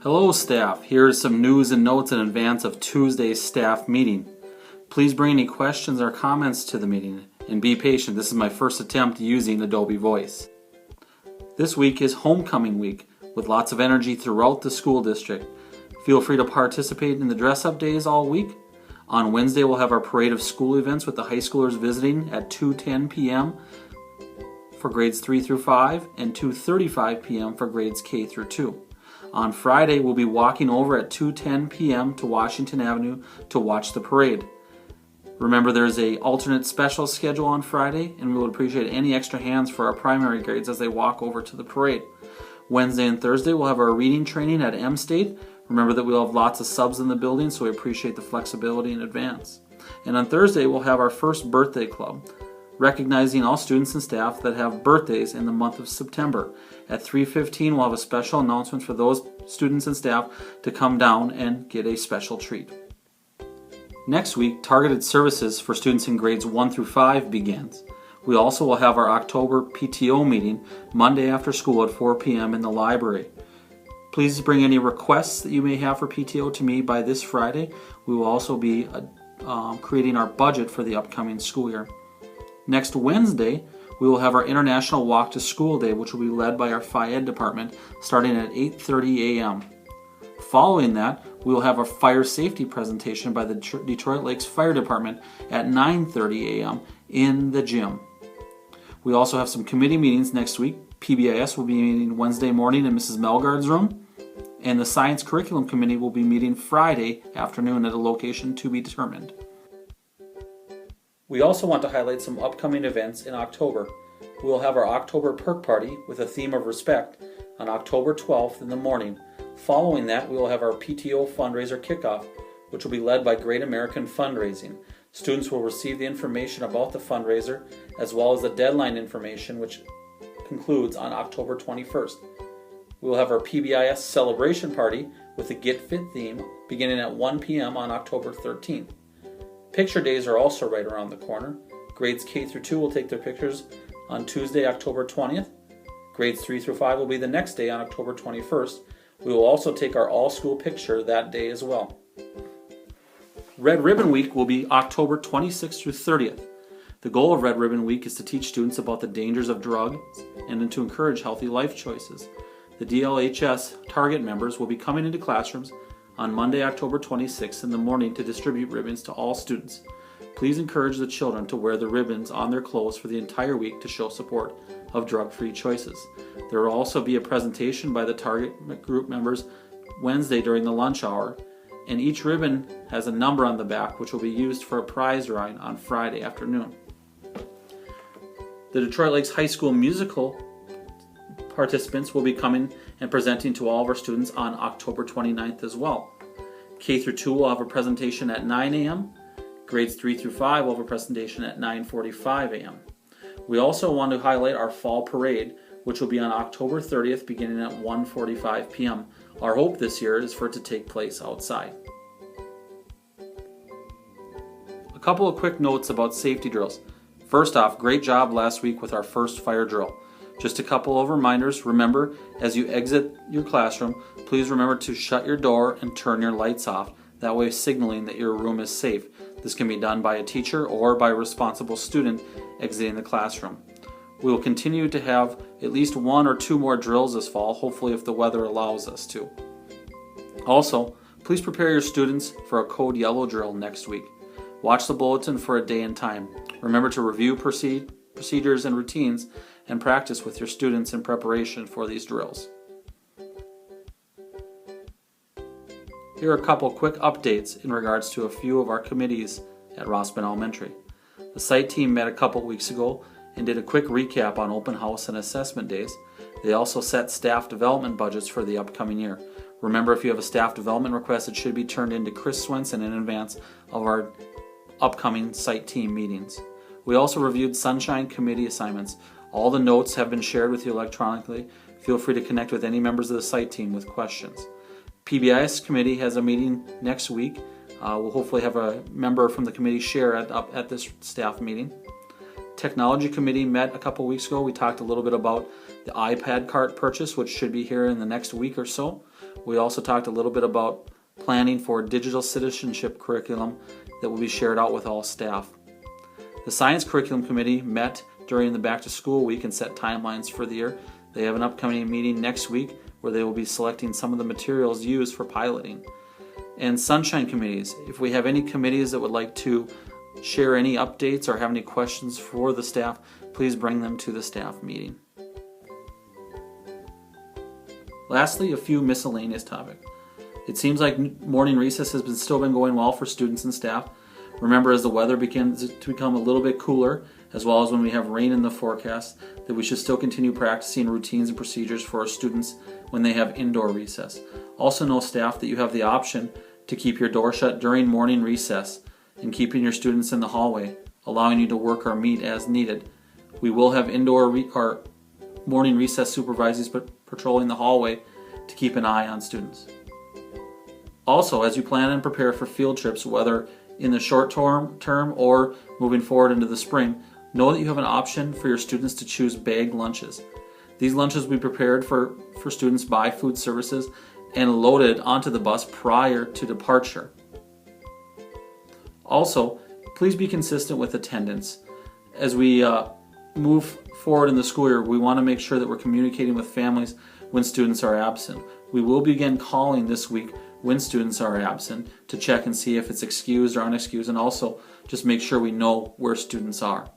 Hello staff, here is some news and notes in advance of Tuesday's staff meeting. Please bring any questions or comments to the meeting and be patient. This is my first attempt using Adobe Voice. This week is homecoming week with lots of energy throughout the school district. Feel free to participate in the dress-up days all week. On Wednesday we'll have our parade of school events with the high schoolers visiting at 2:10 p.m. for grades 3 through 5 and 2:35 p.m. for grades K through 2. On Friday, we'll be walking over at 2:10 p.m. to Washington Avenue to watch the parade. Remember, there's an alternate special schedule on Friday, and we would appreciate any extra hands for our primary grades as they walk over to the parade. Wednesday and Thursday, we'll have our reading training at M State. Remember that we'll have lots of subs in the building, so we appreciate the flexibility in advance. And on Thursday, we'll have our first birthday club, recognizing all students and staff that have birthdays in the month of September. At 3:15, we'll have a special announcement for those students and staff to come down and get a special treat. Next week, targeted services for students in grades 1 through 5 begins. We also will have our October PTO meeting Monday after school at 4 p.m. in the library. Please bring any requests that you may have for PTO to me by this Friday. We will also be creating our budget for the upcoming school year. Next Wednesday, we will have our International Walk to School Day, which will be led by our Phy Ed department, starting at 8:30 a.m. Following that, we will have a fire safety presentation by the Detroit Lakes Fire Department at 9:30 a.m. in the gym. We also have some committee meetings next week. PBIS will be meeting Wednesday morning in Mrs. Melgard's room, and the Science Curriculum Committee will be meeting Friday afternoon at a location to be determined. We also want to highlight some upcoming events in October. We will have our October Perk Party with a theme of respect on October 12th in the morning. Following that, we will have our PTO fundraiser kickoff, which will be led by Great American Fundraising. Students will receive the information about the fundraiser as well as the deadline information, which concludes on October 21st. We will have our PBIS celebration party with the Get Fit theme beginning at 1 p.m. on October 13th. Picture days are also right around the corner. Grades K through 2 will take their pictures on Tuesday, October 20th. Grades 3 through 5 will be the next day on October 21st. We will also take our all-school picture that day as well. Red Ribbon Week will be October 26th through 30th. The goal of Red Ribbon Week is to teach students about the dangers of drugs and to encourage healthy life choices. The DLHS target members will be coming into classrooms on Monday, October 26th in the morning to distribute ribbons to all students. Please encourage the children to wear the ribbons on their clothes for the entire week to show support of drug-free choices. There will also be a presentation by the target group members Wednesday during the lunch hour, and each ribbon has a number on the back which will be used for a prize drawing on Friday afternoon. The Detroit Lakes High School musical participants will be coming and presenting to all of our students on October 29th as well. K through 2 will have a presentation at 9 a.m. Grades 3 through 5 will have a presentation at 9:45 a.m. We also want to highlight our fall parade, which will be on October 30th beginning at 1:45 p.m. Our hope this year is for it to take place outside. A couple of quick notes about safety drills. First off, great job last week with our first fire drill. Just a couple of reminders. Remember, as you exit your classroom, please remember to shut your door and turn your lights off. That way signaling that your room is safe. This can be done by a teacher or by a responsible student exiting the classroom. We will continue to have at least 1 or 2 more drills this fall, hopefully if the weather allows us to. Also, please prepare your students for a code yellow drill next week. Watch the bulletin for a day and time. Remember to review procedures and routines and practice with your students in preparation for these drills. Here are a couple quick updates in regards to a few of our committees at Rossman Elementary. The site team met a couple weeks ago and did a quick recap on open house and assessment days. They also set staff development budgets for the upcoming year. Remember, if you have a staff development request, it should be turned into Chris Swenson in advance of our upcoming site team meetings. We also reviewed Sunshine Committee assignments. All the notes have been shared with you electronically. Feel free to connect with any members of the site team with questions. PBIS committee has a meeting next week. We'll hopefully have a member from the committee share at this staff meeting. Technology Committee met a couple weeks ago. We talked a little bit about the iPad cart purchase, which should be here in the next week or so. We also talked a little bit about planning for digital citizenship curriculum that will be shared out with all staff. The Science Curriculum Committee met during the back to school week and set timelines for the year. They have an upcoming meeting next week where they will be selecting some of the materials used for piloting. And Sunshine Committees, if we have any committees that would like to share any updates or have any questions for the staff, please bring them to the staff meeting. Lastly, a few miscellaneous topics. It seems like morning recess has still been going well for students and staff. Remember, as the weather begins to become a little bit cooler, as well as when we have rain in the forecast, that we should still continue practicing routines and procedures for our students when they have indoor recess. Also know, staff, that you have the option to keep your door shut during morning recess and keeping your students in the hallway, allowing you to work or meet as needed. We will have or morning recess supervisors patrolling the hallway to keep an eye on students. Also, as you plan and prepare for field trips, whether in the short term or moving forward into the spring, know that you have an option for your students to choose bagged lunches. These lunches will be prepared for students by food services and loaded onto the bus prior to departure. Also, please be consistent with attendance. As we move forward in the school year, we want to make sure that we're communicating with families when students are absent. We will begin calling this week when students are absent to check and see if it's excused or unexcused, and also just make sure we know where students are.